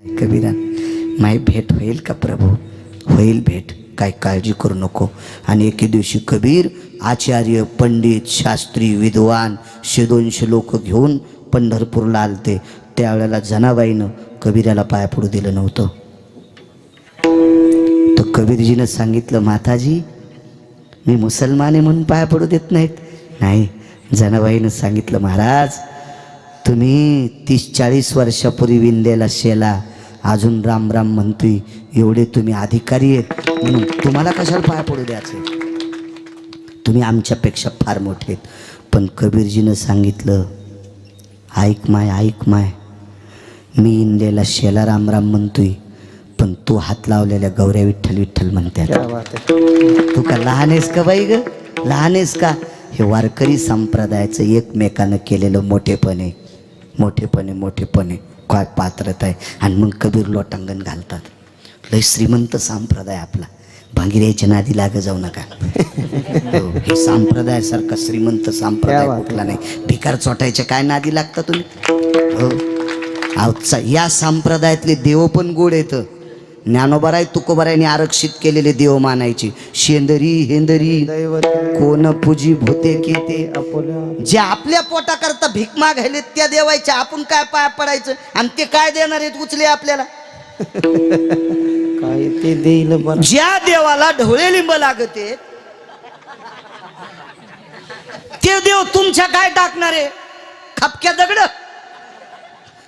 कबीरा, माई भेट होईल का प्रभू? होईल भेट, काय काळजी करू नको. आणि एके दिवशी कबीर आचार्य, पंडित, शास्त्री, विद्वान 100-200 लोक घेऊन पंढरपूरला आलते. त्यावेळेला जनाबाईनं कबीराला पाया पडू दिलं नव्हतं. तर कबीरजीनं सांगितलं, माताजी मी मुसलमान आहे म्हणून पाया पडू देत नाहीत. नाही, जनाबाईनं सांगितलं, महाराज तुम्ही 30-40 वर्षापूर्वी विणलेला शेला अजून राम राम म्हणतोय, एवढे तुम्ही अधिकारी आहेत म्हणून तुम्हाला कशाला पाया पडू द्यायचे? तुम्ही आमच्यापेक्षा फार मोठे आहेत. पण कबीरजीनं सांगितलं, ऐक माय, मी इंदेला शेला राम राम म्हणतोय, पण तू हात लावलेल्या गौऱ्या विठ्ठल विठ्ठल म्हणतात. तू का लहान आहेस का बाई ग? लहान आहेस का? हे वारकरी संप्रदायाचं एकमेकानं केलेलं मोठेपणे काय पात्रता आहे. आणि मग कबीर लोटांगण घालतात. लय श्रीमंत संप्रदाय आपला, भांगिऱ्याच्या नादी लाग जाऊ नका. हे संप्रदायासारखा श्रीमंत संप्रदाय कुठला नाही. भिकार चोटायच्या काय नादी लागता तुम्ही? हो, आजचा या संप्रदायातले देव पण गोड येतं. ज्ञानोबाराय तुकोबारायने आरक्षित केलेले देव मानायचे. शेंदरी हेंदरी कोण पूजी भूते केते, जे आपल्या पोटा करता भीक मागायले त्या देवायच्या आपण काय पाया पडायचं? आणि ते काय देणार आहेत उचले आपल्याला? काय ते देईल बरं. ज्या देवाला ढवळे लिंब लागते ते देव तुमच्या काय टाकणार आहे? खपक्या दगड.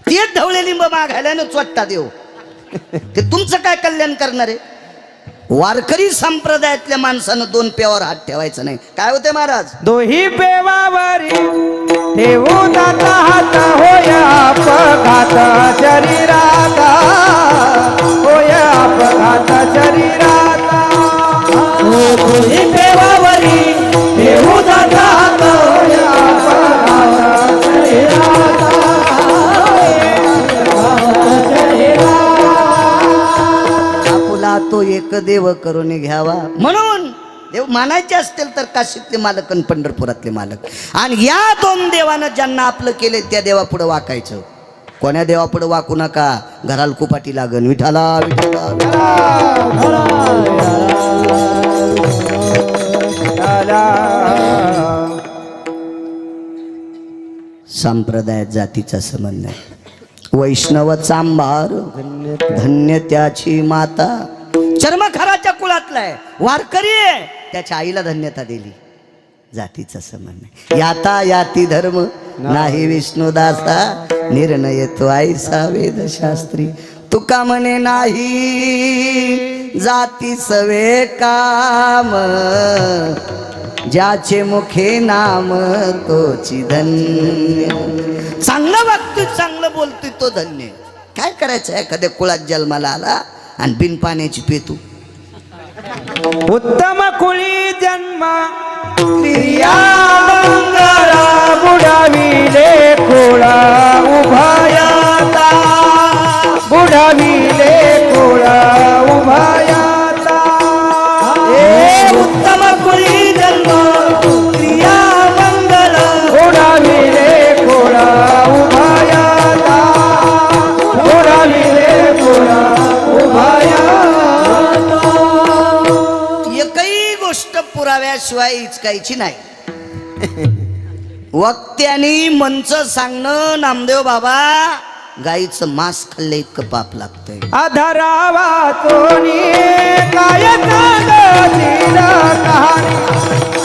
ते ढवळे लिंब मागायला न चोट्टा देव, ते तुमचं काय कल्याण करणार आहे? वारकरी संप्रदायातल्या माणसानं 2 पेवावर हात ठेवायचा नाही. काय होते महाराज? दोही पेवावरी ठेवू दाता हात, होया अपघात शरीराता, होया अपघात शरीराता. दोही पेवावरी ठेवू दाता हात, होया अपघात शरीराता. तो एक देव करून घ्यावा. म्हणून देव मानायचे असतील तर काशीतले मालक आणि पंढरपुरातले मालक. आणि या 2 देवानं ज्यांना आपलं केले त्या देवापुढे वाकायचं. कोण्या देवापुढे वाकू नका, घराला कुपाटी लागन. विठाला विठाला संप्रदायात जातीचा संबंध नाही. वैष्णव चांभार धन्य त्याची माता. चर्मखाराच्या कुळातला आहे, वारकरी आहे, त्याच्या आईला धन्यता दिली. जातीचा संबंध नाही. याता याती धर्म नाही विष्णुदासा, निर्णय तो आईसा वेदशास्त्री. तुका म्हणे नाही जाती सवे काम, ज्याचे मुखे नाम तोची धन्य. चांगलं वागतोय, चांगलं बोलतोय तो धन्य. काय करायचं? एखाद्या कुळात जन्माला आला आणि बिन पाण्याची पेतू. उत्तम कुळी जन्म क्रिया मंगळा, बुडाविले कुळा उभयाता, बुडाविले कुळा उभयाता. उत्तम कुळी जन्म क्रिया मंगळ, बुडाविले कुळा उभयाता, बुडाविले कुळा उभयाता. एकही गोष्ट पुराव्याशिवाय इचकायची नाही. वक्त्यानी मंच सांगणं, नामदेव बाबा गाईचं मांस खाल्लं इतकं पाप लागतंय. अधरावा तोनी काय सांगशील कहाणी,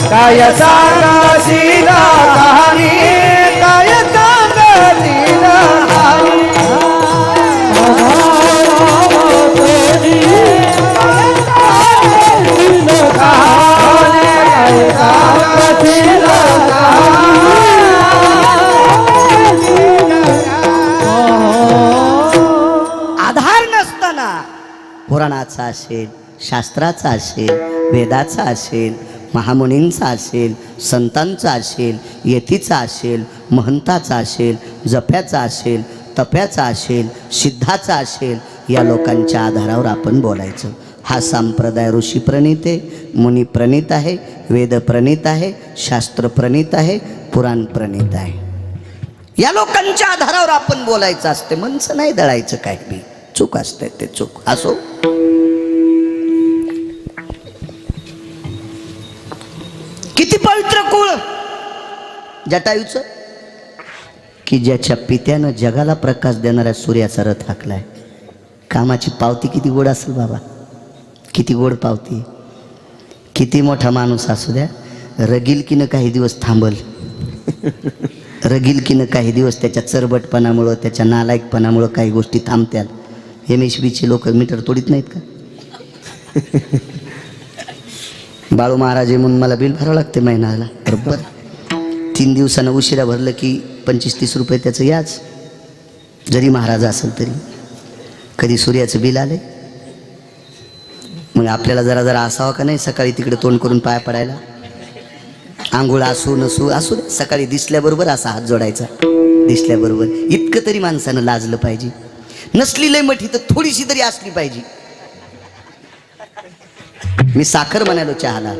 काय सांगशील कहाणी, काय सांगशील कहाणी. आधार नसताना पुराणाचा असेल, शास्त्राचा असेल, वेदाचा असेल, महामुनींचा असेल, संतांचा असेल, यतीचा असेल, महंताचा असेल, जप्याचा असेल, तप्याचा असेल, सिद्धाचा असेल, या लोकांच्या आधारावर आपण बोलायचं. हा संप्रदाय ऋषी प्रणीत आहे, मुनी प्रणीत आहे, वेद प्रणीत आहे, शास्त्र प्रणीत आहे, पुराण प्रणीत आहे. या लोकांच्या आधारावर आपण बोलायचं असते. मनचं नाही दळायचं काय बी. चूक असते, ते चूक असो. किती पवित्र कुळ जटायूचं, की ज्याच्या पित्यानं जगाला प्रकाश देणाऱ्या सूर्याचा रथ हाकलाय. कामाची पावती किती गोड असेल बाबा, किती गोड पावती. किती मोठा माणूस असू द्या, रगिलकीनं काही दिवस थांबल. रगिलकीनं काही दिवस त्याच्या चरबटपणामुळं, त्याच्या नालायकपणामुळं काही गोष्टी थांबत्याल. MSBचे लोक मीटर तोडीत नाहीत का? बाळू महाराज म्हणून मला बिल भरावं लागते महिन्याला बरोबर. 3 दिवसानं उशिरा भरलं की 25-30 रुपये त्याचं याच, जरी महाराज असेल तरी. कधी सूर्याचं बिल आले? मग आपल्याला जरा जरा असावं का नाही सकाळी तिकडे तोंड करून पाया पडायला. आंघोळ असू नसू असू दे, सकाळी दिसल्याबरोबर असा हात जोडायचा. दिसल्याबरोबर इतकं तरी माणसानं लाजलं पाहिजे. नसली लय मोठी तर थोडीशी तरी असली पाहिजे. मी साखर म्हणालो चहाला.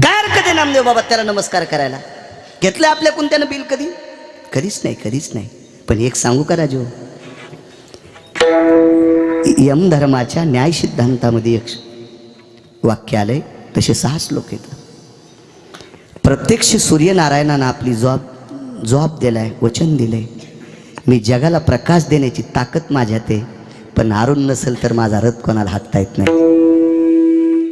काय हरकत आहे नामदेव बाबा त्याला नमस्कार करायला? घेतलं आपल्याकडून त्यानं बिल कधी? कधीच नाही, कधीच नाही. पण एक सांगू का राजू, यम धर्माच्या न्याय सिद्धांतामध्ये एक वाक्य आलंय, तसे 6 श्लोक येतात. प्रत्यक्ष सूर्यनारायणानं आपली जॉब दिलाय, वचन दिलंय, मी जगाला प्रकाश देण्याची ताकद माझ्यात आहे, पण अरुण नसेल तर माझा रथ कोणाला हातता येत नाही.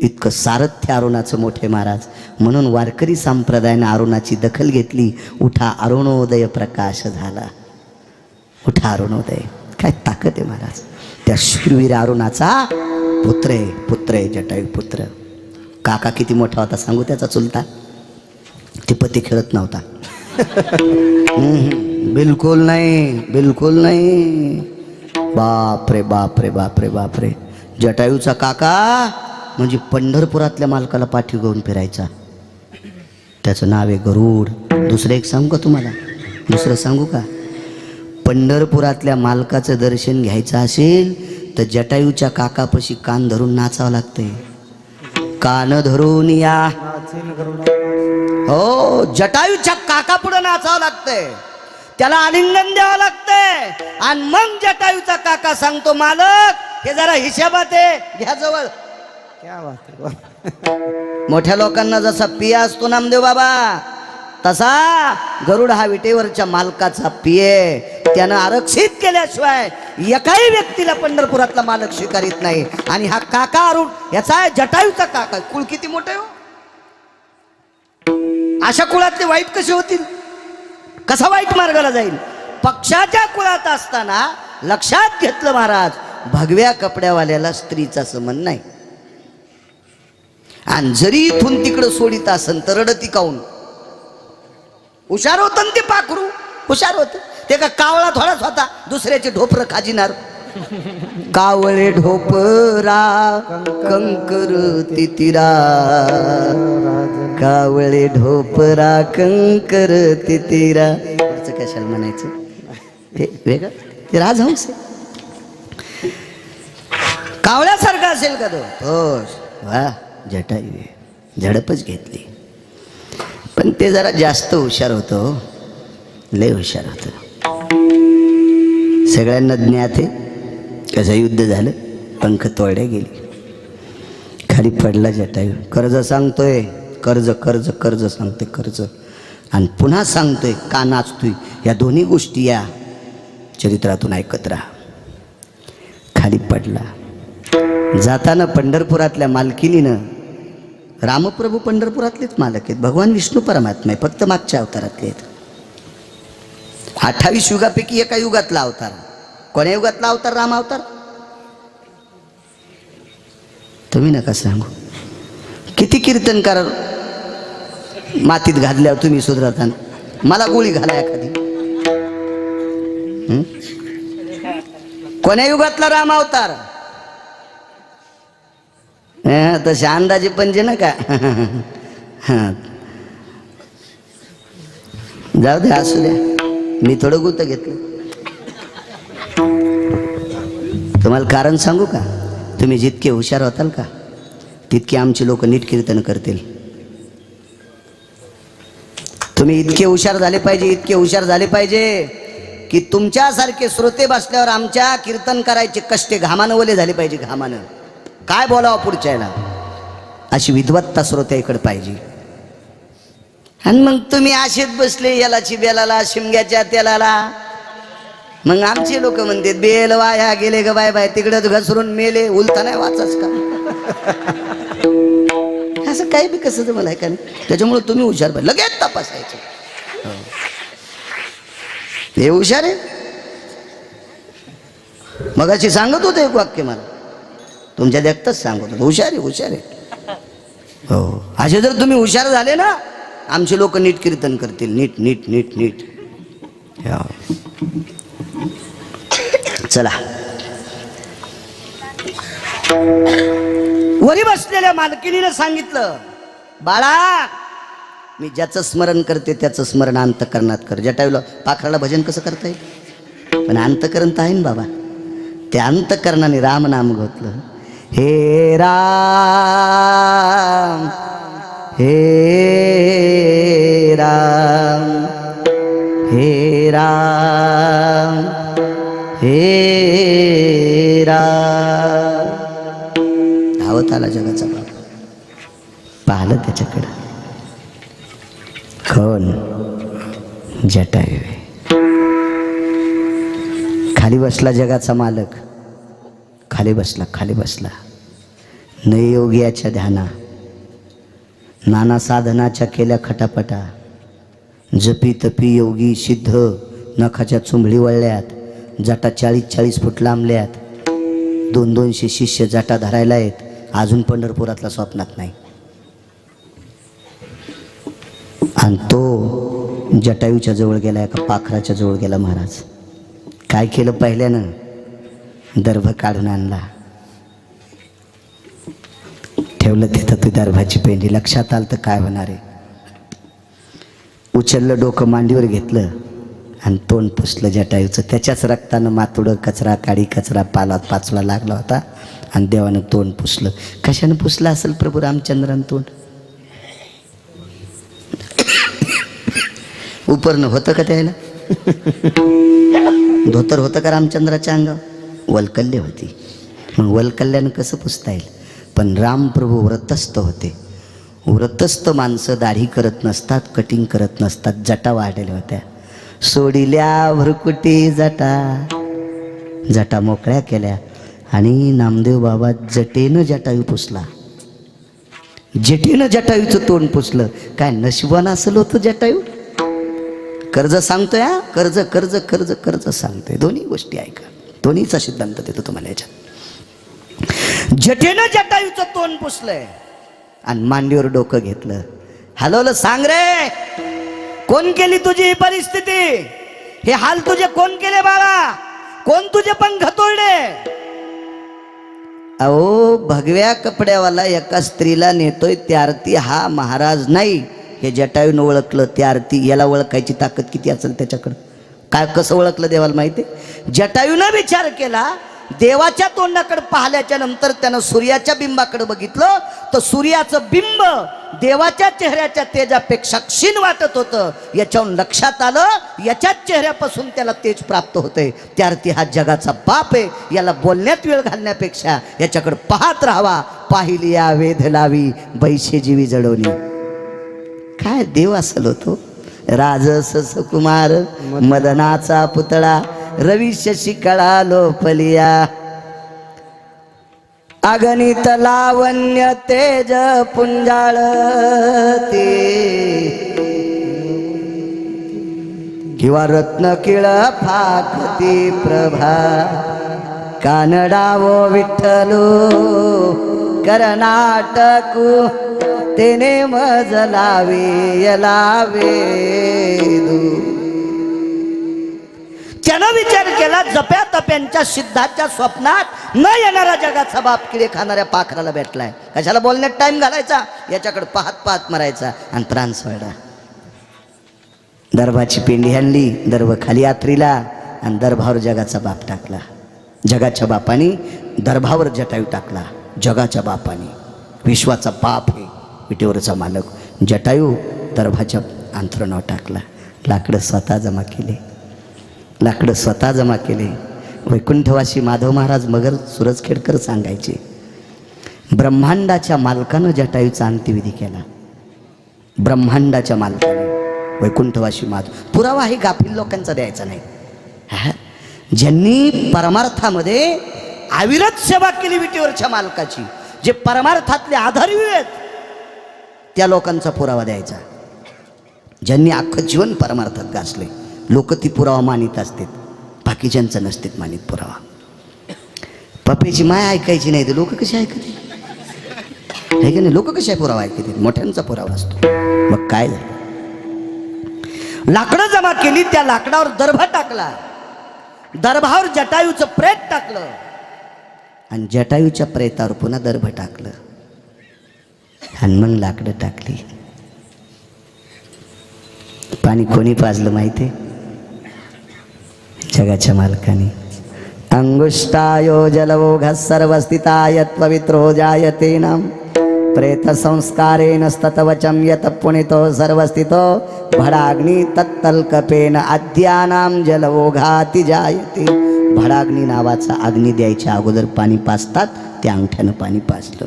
इतकं सारथ्य अरुणाचं मोठे महाराज. म्हणून वारकरी संप्रदायानं अरुणाची दखल घेतली. उठा अरुणोदय प्रकाश झाला, उठा अरुणोदय. काय ताकद आहे महाराज. त्या शूरवीर अरुणाचा पुत्र आहे जटायू पुत्र. काका किती मोठा होता सांगू त्याचा चुलता? ते पती खेळत नव्हता. बिलकुल नाही, बिलकुल नाही. बापरे बापरे बापरे बापरे. जटायूचा काका म्हणजे पंढरपुरातल्या मालकाला पाठी घेऊन फिरायचा. त्याचं नाव आहे गरुड. दुसरं एक सांगू का तुम्हाला? दुसरं सांगू का? पंढरपुरातल्या मालकाचं दर्शन घ्यायचं असेल तर जटायूच्या काकापाशी कान धरून नाचावं लागते. कान धरून या. हो, जटायूच्या काका पुढे नाचावं लागतंय, त्याला आलिंगन द्यावं लागतंय. आणि मग जटायूचा काका सांगतो, मालक हे जरा हिशोबात आहे, घ्या जवळ. क्या बात आहे. मोठ्या लोकांना जसा पिया असतो नामदेव बाबा, तसा गरुड हा विटेवरच्या मालकाचा पिये. त्यानं आरक्षित केल्याशिवाय एकाही व्यक्तीला पंढरपुरातला मालक स्वीकारित नाही. आणि हा काका अरुण याचा आहे जटायूचा काका. कुळ किती मोठे हो. अशा कुळातले वाईट कसे होतील? कसा वाईट मार्गाला जाईल? पक्षाच्या कुळात असताना लक्षात घेतलं महाराज, भगव्या कपड्यावाल्याला स्त्रीचा संबंध नाही. आणि जरी इथून तिकडं सोडित असन तर रडती काऊन? हुशार होतं ते पाखरू, हुशार होत ते. का कावळा थोडाच होता दुसऱ्याचे ढोपर खाजिनार? कावळे ढोपरा कंकर तितिरा, कावळे ढोपरा कंकर तितिरा. कशाला म्हणायचं ते वेगळं, ते राजहंस आहे. कावळ्यासारखा असेल का तो? हो वा, जटायू झडपच घेतली. पण ते जरा जास्त हुशार होतो, लय हुशार होतं. सगळ्यांना ज्ञात आहे कसं युद्ध झालं, पंख तोडले गेली, खाली पडला जटायू. कर्ज सांगतोय, कर्ज कर्ज कर्ज सांगते कर्ज, आणि पुन्हा सांगतोय का नाचतोय. या दोन्ही गोष्टी या चरित्रातून ऐकत राहा. खाली पडला. जाताना पंढरपुरातल्या मालकिनीनं, रामप्रभू पंढरपुरातलेच मालक आहेत, भगवान विष्णू परमात्मा आहे, फक्त मागच्या अवतारातले आहेत. 28 युगापैकी एका युगातला अवतार. कोण्या युगातला अवतार? राम अवतार. तुम्ही नका सांगू. किती कीर्तनकार मातीत घातल्यावर तुम्ही सुधरताना. मला गोळी घाला एखादी. कोण्या युगातला राम अवतार? तसे अंदाजे पंजे ना का. जाऊ दे, असू द्या, मी थोडं गुत घेतलं. तुम्हाला कारण सांगू का? तुम्ही जितके हुशार होताल का तितके आमचे लोक नीट कीर्तन करतील. तुम्ही इतके हुशार झाले पाहिजे, इतके हुशार झाले पाहिजे की तुमच्यासारखे श्रोते बसल्यावर आमच्या कीर्तन करायचे कष्टे घामानं ओले झाले पाहिजे, घामानं. काय बोलावं पुढच्याला, अशी विद्वत्ता श्रोत्याकडे पाहिजे. आणि मग तुम्ही असेच बसले यालाची बेलाला शिमग्याच्या तेलाला. मग आमचे लोक म्हणते बेल वाया गेले ग बाय बाय, तिकडच घसरून मेले, उलता नाही वाचाच का. असं काही बी कसं तर मला का नाही. त्याच्यामुळे तुम्ही हुशार पाहिजे, लगेच तपासायचं. हे हुशार आहे. मगाशी सांगत होते एक वाक्य मला, तुमच्या देखतच सांगत होतो, हुशार आहे हुशार आहे. हो, असे जर तुम्ही हुशार झाले ना, आमचे लोक नीट कीर्तन करतील, नीट नीट नीट नीट. चला, वरी बसलेल्या मालकिनीनं सांगितलं, बाळा मी ज्याचं स्मरण करते त्याचं स्मरण अंतकरणात कर. जटायूला पाखराला भजन कसं करता येईल, पण अंतकरण तर आहे ना बाबा. त्या अंतकरणाने राम नाम घेतलं. हे राम हे राम हे राम हे राम. धावत आला जगाचा बाप, पाहिलं त्याच्याकडं. कोण? जटायू. खाली बसला जगाचा मालक, खाली बसला खाली बसला. नयोग्याच्या ध्याना, नाना साधनाच्या केल्या खटापटा. जपी तपी योगी सिद्ध नखाच्या चुंबळी वळल्यात. जटा 40-40 फूट लांबल्यात. 200-200 शिष्य जटा धरायला आहेत. अजून पंढरपुरातला स्वप्नात नाही. आणि तो जटायूच्या जवळ गेला, एका पाखराच्या जवळ गेला. महाराज काय केलं, पहिल्यानं दर्भ काढून आणला, ठेवलं तिथं. तू दर्भाची पेंडी. लक्षात आलं तर काय होणार आहे. उचललं, डोकं मांडीवर घेतलं आणि तोंड पुसलं जटायूचं. त्याच्याच रक्तानं मातुडं, कचरा, काडी कचरा, पाचोळा लागला होता. आणि देवानं तोंड पुसलं. कशानं पुसलं असेल प्रभू रामचंद्रानं तोंड? उपरनं होतं का त्याला? धोतर होतं का रामचंद्राच्या अंगावर? वल्कल्य होती. मग वल्कल्यानं कसं पुसता येईल? पण रामप्रभू व्रतस्थ होते. व्रतस्थ माणसं दाढी करत नसतात, कटिंग करत नसतात. जटा वाढलेल्या होत्या. सोडिल्या भरकुटी जटा, जटा मोकळ्या केल्या. आणि नामदेव बाबा जटेनं जटायू पुसला. जटेनं जटायूचं तोंड पुसलं. काय नशिबान असेल होतं जटायू. कर्ज सांगतोय, हा कर्ज कर्ज कर्ज कर्ज सांगतोय. दोन्ही गोष्टी ऐका, दोन्हीचा सिद्धांत देतो तुम्हाला याच्यात. जटेनं जटायूचं तोंड पुसलंय आणि मांडीवर डोकं घेतलं. हलवलं. सांग रे, कोण केली तुझी ही परिस्थिती? हे हाल तुझे कोण केले बाळा? कोण तुझे पंख तोडले? अहो, भगव्या कपड्यावाला एका स्त्रीला नेतोय, त्या आरती हा महाराज नाही. हे जटायूनं ओळखलं. त्या आरती याला ओळखायची ताकद किती असेल त्याच्याकडं? काय कसं ओळखलं देवाला माहिती? जटायूनं विचार केला. देवाच्या तोंडाकडे पाहिल्याच्या नंतर त्यानं सूर्याच्या बिंबाकडे बघितलं, तर सूर्याचं बिंब देवाच्या चेहऱ्याच्या तेजापेक्षा क्षीण वाटत होतं. याच्याहून लक्षात आलं, याच्याच चेहऱ्यापासून त्याला तेज प्राप्त होते. त्या अर्थी हा जगाचा बाप आहे. याला बोलण्यात वेळ घालण्यापेक्षा याच्याकडे पाहत राहावा. पाहिली या वेध लावी बैशे जीवी जडवणी. काय देव असेल होतो. राजस सुकुमार मदनाचा पुतळा, रवी शशिकळा लोपलिया. अगणित लावण्य तेज पुंजाळते, किंवा रत्न किळ फाकती प्रभा. कानडावो विठ्ठलो कर्नाटकू, तेने मज लावे लावेदू. त्यानं विचार केला, जप्या तप्यांच्या सिद्धाच्या स्वप्नात न येणारा जगाचा बाप किडे खाणाऱ्या पाखराला भेटलाय. कशाला बोलण्यात टाइम घालायचा, याच्याकडे पाहत पाहत मरायचा आणि प्राण सोडा. दर्भाची पेंडी आणली, दर्भ खाली यात्रीला आणि दर्भावर जगाचा बाप टाकला. जगाच्या बापाने दर्भावर जटायू टाकला. जगाच्या बापाने, विश्वाचा बाप हे विटेवरचा मालक. जटायू दर्भाच्या अंथरुणावर टाकला. लाकडं स्वतः जमा केले. लाकडं स्वतः जमा केले. वैकुंठवासी माधव महाराज मगर सुरजखेडकर सांगायचे, ब्रह्मांडाच्या मालकानं जटायूचा अंत्यविधी केला. ब्रह्मांडाच्या मालकाने वैकुंठवासी माधव. पुरावा हे गाफील लोकांचा द्यायचा नाही. ज्यांनी परमार्थामध्ये अविरत सेवा केली विटेवरच्या मालकाची, जे परमार्थातले आधारवीर आहेत, त्या लोकांचा पुरावा द्यायचा. ज्यांनी अख्खं जीवन परमार्थात गासले, लोक ती पुरावा मानित असतात, बाकीच्यांचं नसतात मानित पुरावा. पप्पेची माय ऐकायची नाही तर लोक कशी ऐकते? आहे की नाही? लोक कशा पुरावा ऐकते? मोठ्यांचा पुरावा असतो. मग काय झालं? लाकडं जमा केली, त्या लाकडावर दर्भ टाकला, दर्भावर जटायूचं प्रेत टाकलं आणि जटायूच्या प्रेतावर पुन्हा दर्भ टाकलं आणि मग लाकडं टाकली. पाणी कोणी पाजलं माहिती? जगाच्या मालकाने. अंगुष्टायो जलवोघ सर्वस्थिताय पवित्रो जायते नाम प्रेत संस्कारेण स्ततवचम यत पुणितो सर्वस्थितो भडाग्नी तत्तल्कपेन अद्यानाम जलवोघाति जायते. भडाग्नी नावाचा अग्नी द्यायच्या अगोदर पाणी पाजतात, त्या अंगठ्यानं पाणी पाजलं.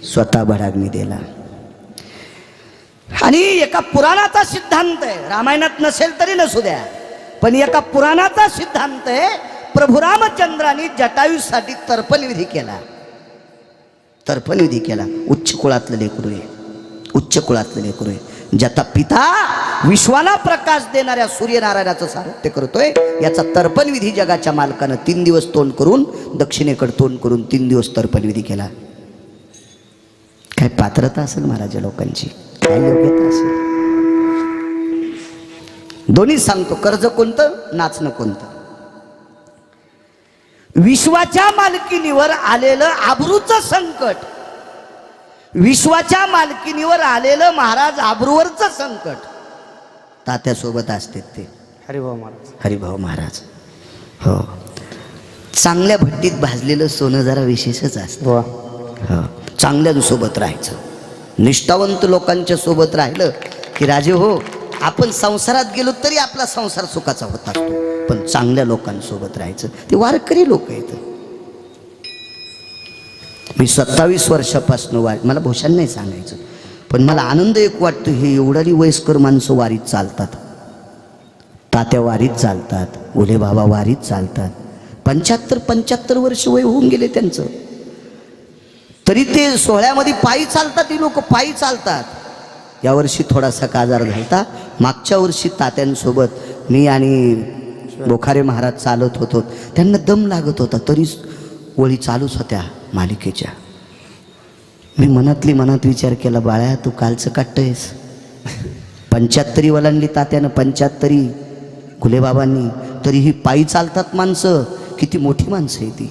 स्वतः भडाग्नी दिला. आणि एका पुराणाचा सिद्धांत आहे, रामायणात नसेल तरी नसू द्या, पण एका पुराणाचा सिद्धांत आहे, प्रभू रामचंद्रांनी जटायूसाठी तर्पण विधी केला. तर्पण विधी केला. उच्च कुळातलं लेकरू आहे, उच्च कुळातलं लेकरू आहे. जता पिता विश्वाला प्रकाश देणाऱ्या सूर्यनारायणाचं सारथ्य करतोय, याचा तर्पण विधी जगाच्या मालकानं 3 दिवस तोंड करून, दक्षिणेकडे तोंड करून 3 दिवस तर्पण विधी केला. काय पात्रता असेल महाराजा लोकांची, काय योग्यता असेल? दोन्ही सांगतो, कर्ज कोणतं, नाचणं कोणतं. विश्वाच्या मालकीनीवर आलेलं आबरूचं संकट, विश्वाच्या मालकीनीवर आलेलं महाराज आबरूवरचं संकट, तात्यासोबत असतात ते हरिभाऊ महाराज. हरिभाऊ महाराज. हो, चांगल्या भट्टीत भाजलेलं सोनं जरा विशेषच असतं. हो, चांगल्यासोबत राहायचं. निष्ठावंत लोकांच्या सोबत राहिलं की राजे हो, आपण संसारात गेलो तरी आपला संसार सुखाचा होत असतो, पण चांगल्या लोकांसोबत राहायचं. ते वारकरी लोक आहेत. मी 27 वर्षापासून मला भूषण नाही सांगायचं, पण मला आनंद एक वाटतो, हे एवढी वयस्कर माणसं वारीत चालतात. तात्या वारीत चालतात, ओले बाबा वारीत चालतात. 75 वर्ष वय होऊन गेले त्यांचं, तरी ते सोहळ्यामध्ये पायी चालतात. ती लोक पायी चालतात. यावर्षी थोडासा काजार घालता. मागच्या वर्षी तात्यांसोबत मी आणि बोखारे महाराज चालत होतो, त्यांना दम लागत होता, तरी ओळी चालूच होत्या मालिकेच्या. मी मनात विचार केला, बाळ्या तू कालचं काटतोयस. 75 वलांडली तात्यानं, 75 गुलेबाबांनी, तरीही पायी चालतात माणसं. किती मोठी माणसं आहे ती.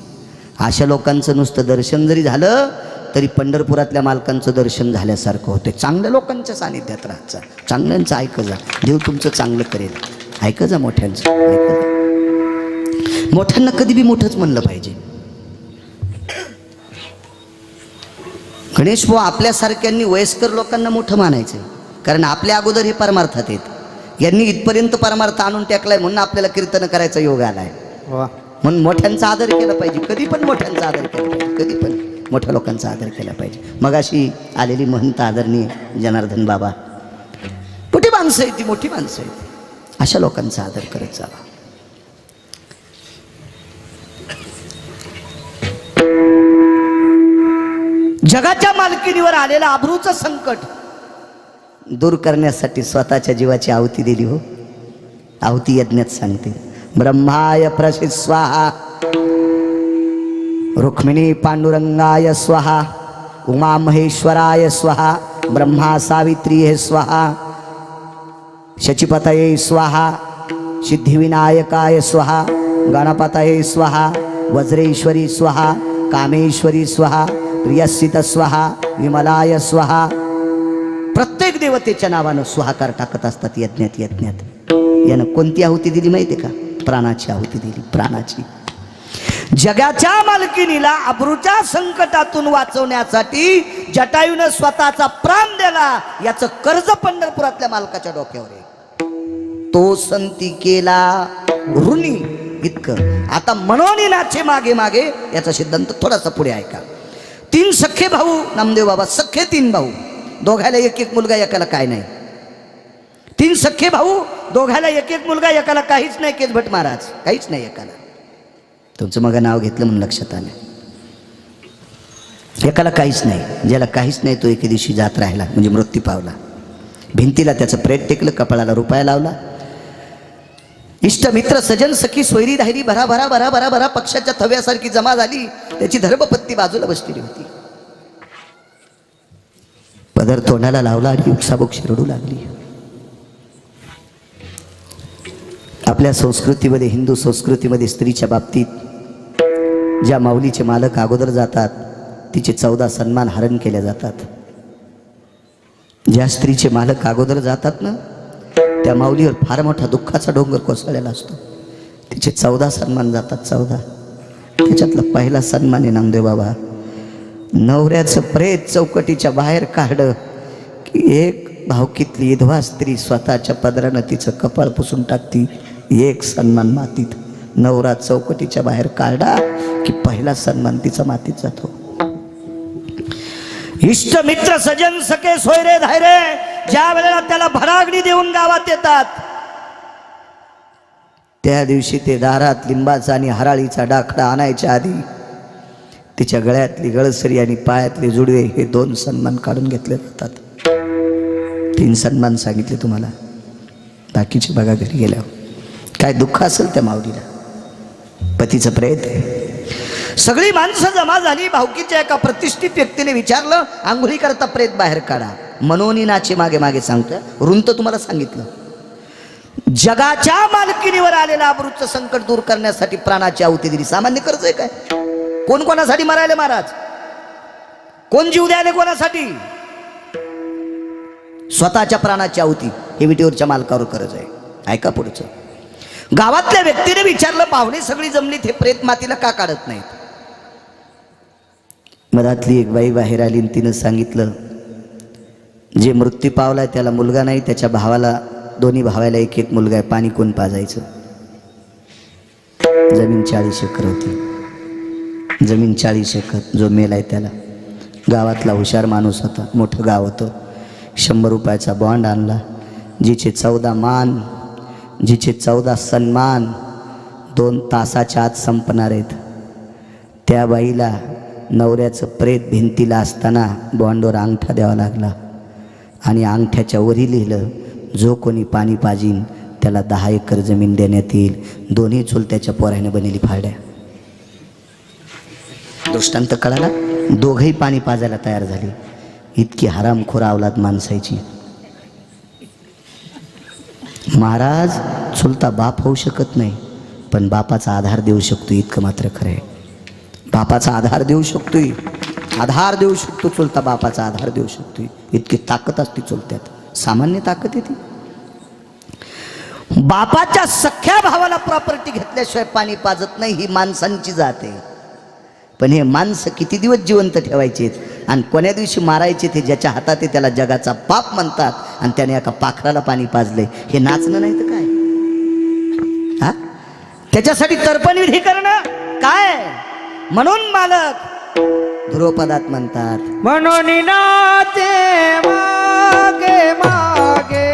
अशा लोकांचं नुसतं दर्शन जरी झालं तरी पंढरपुरातल्या मालकांचं दर्शन झाल्यासारखं होतं. चांगल्या लोकांच्या सानिध्यात राहायचं, चांगल्यांचं ऐकं जा, देव तुमचं चांगलं करेल. ऐकं जा मोठ्यांचं, ऐकं जा. मोठ्यांना कधी बी मोठंच म्हणलं पाहिजे. गणेश भाऊ आपल्यासारख्यांनी वयस्कर लोकांना मोठं मानायचं, कारण आपल्या अगोदर हे परमार्थात आहेत. यांनी इथपर्यंत परमार्थ आणून टाकलाय, म्हणून आपल्याला कीर्तन करायचा योग आलाय. म्हणून मोठ्यांचा आदर केला पाहिजे, कधी पण मोठ्यांचा आदर केला पाहिजे, कधी पण मोठ्या लोकांचा आदर केला पाहिजे. मग अशी आलेली महंत आदरणीय जनार्दन बाबा, मोठी माणसं आहेत ती, मोठी माणसं आहेत. अशा लोकांचा आदर करत जावा. जगाच्या मालकीनीवर आलेलं आबरूचं संकट दूर करण्यासाठी स्वतःच्या जीवाची आहुती दिली. हो, आहुती यज्ञात सांगते, ब्रह्माय प्रसिद्ध स्वाहा, रुक्मिणी पांडुरंगाय स्वाहा, उमा महेश्वराय स्वाहा, ब्रह्मा सावित्री हे स्वाहा, शचीपतये स्वाहा, सिद्धिविनायकाय स्वाहा, गणपतये स्वाहा, वज्रेश्वरी स्वाहा, कामेश्वरी स्वाहा, प्रियसित स्वाहा, विमलाय स्वाहा. प्रत्येक देवतेच्या नावानं स्वाहाकार टाकत असतात यज्ञात. यानं कोणती आहुती दिली माहिती का? प्राणाची आहुती दिली, प्राणाची. जगाच्या मालकीनीला अब्रूच्या संकटातून वाचवण्यासाठी जटायूनं स्वतःचा प्राण दिला. याचं कर्ज पंढरपुरातल्या मालकाच्या डोक्यावर आहे. तो संती केला ऋणी इतकं. आता मनोनी नाचे मागे मागे याचा सिद्धांत थोडासा पुढे ऐका. 3 सख्खे भाऊ नामदेव बाबा, सख्खे 3 भाऊ, दोघायला एक एक मुलगा, एकाला काय नाही. 3 सख्खे भाऊ, दोघायला एक एक मुलगा, एकाला काहीच नाही. केज भट महाराज काहीच नाही एकाला. तुमचं मग नाव घेतलं म्हणून लक्षात आलं. एकाला काहीच नाही. ज्याला काहीच नाही तो एके दिवशी जात राहिला, म्हणजे मृत्यू पावला. भिंतीला त्याचं प्रेत टेकलं, कपाळाला रुपया लावला. इष्ट मित्र सजन सखी सोयरी धायरी भरा भरा भरा भरा भरा पक्षाच्या थव्यासारखी जमा झाली. त्याची धर्मपत्ती बाजूला बसलेली होती. पदर तोंडाला लावला आणि उपसाबोक्षी रडू लागली. आपल्या संस्कृतीमध्ये, हिंदू संस्कृतीमध्ये स्त्रीच्या बाबतीत ज्या माऊलीचे मालक अगोदर जातात तिचे 14 सन्मान हरण केले जातात. ज्या स्त्रीचे मालक अगोदर जातात ना त्या माऊलीवर फार मोठा दुःखाचा डोंगर कोसळलेला असतो. तिचे 14 सन्मान जातात. 14. त्याच्यातला पहिला सन्मान आहे नामदेव बाबा. नवऱ्याचं प्रेत चौकटीच्या बाहेर काढलं की एक भावकीतली विधवा स्त्री स्वतःच्या पदरानं तिचं कपाळ पुसून टाकती. एक सन्मान मातीत. नवरा चौकटीच्या बाहेर काढला की पहिला सन्मान तिचा मातीत जातो. इष्ट मित्र सजन सखे सोयरे धायरे ज्या वेळेला त्याला भरागडी देऊन गावात येतात त्या दिवशी ते दारात लिंबाचा आणि हराळीचा डाखडा आणायच्या आधी तिच्या गळ्यातली गळसरी आणि पायातले जुडवे हे 2 सन्मान काढून घेतले जातात. 3 सन्मान सांगितले तुम्हाला. बाकीचे बघा घरी गेल्यावर काय दुःख असेल त्या माऊलीला. पतीचं प्रेत आहे. सगळी माणसं जमा झाली. भावकीच्या एका प्रतिष्ठित व्यक्तीने विचारलं, आंघोळी करता प्रेत बाहेर काढा. मनोनी नाचे मागे मागे सांगतोय. ऋण तर तुम्हाला सांगितलं. जगाच्या मालकीनीवर आलेलं अमृतचं संकट दूर करण्यासाठी प्राणाची आहुती दिली. सामान्य कर्ज आहे काय? कोण कोणासाठी मरायले महाराज? कोण जीव द्यायले कोणासाठी? स्वतःच्या प्राणाची आहुती. हे विटेवरच्या मालकावर कर्ज आहे. ऐका पुढचं. गावातल्या व्यक्तीने विचारलं, पाहुणे सगळी जमलीत, हे प्रेत मातीला का काढत नाहीत? मधातली एक बाई बाहेर आली आणि तिनं सांगितलं, जे मृत्यू पावलाय त्याला मुलगा नाही, त्याच्या भावाला, दोन्ही भावाला एक एक मुलगा आहे. पाणी कोण पाजायचं? जमीन 40 एकर होती. जमीन 40 एकर. जो मेलाय त्याला. गावातला हुशार माणूस होता. मोठं गाव होतं. 100 रुपयाचा बॉन्ड आणला. जिचे 14 मान, जिचे 14 सन्मान 2 तासाच्या आत संपणार आहेत. त्या बाईला नवऱ्याचं प्रेत भिंतीला असताना बॉन्डवर अंगठा द्यावा लागला आणि अंगठ्याच्या वरी लिहिलं, जो कोणी पाणी पाजीन त्याला 10 एकर जमीन देण्यात येईल. दोन्ही चुलत्याच्या पोराने बनेली फाड्या. दृष्टांत कळाला. दोघंही पाणी पाजायला तयार झाले. इतकी हरामखोर अवलाद माणसाची. महाराज, चुलता बाप होऊ शकत नाही पण बापाचा आधार देऊ शकतो इतकं मात्र खरं आहे. बापाचा आधार देऊ शकतोय. आधार देऊ शकतो चुलता. बापाचा आधार देऊ शकतोय. इतकी ताकद असते चुलत्यात. सामान्य ताकद आहे ती. बापाच्या सख्या भावाला प्रॉपर्टी घेतल्याशिवाय पाणी पाजत नाही. ही माणसांची जात आहे. पण हे माणसं किती दिवस जिवंत ठेवायचे आणि कोण्या दिवशी मारायचे ते ज्याच्या हातात आहे त्याला जगाचा पाप म्हणतात. आणि त्याने एका पाखराला पाणी पाजले. हे नाचणं नाही तर काय? हा, त्याच्यासाठी तर्पणविधी करणं काय? म्हणून मालक ध्रुवपदात म्हणतात, मनोनी नाचे मागे मागे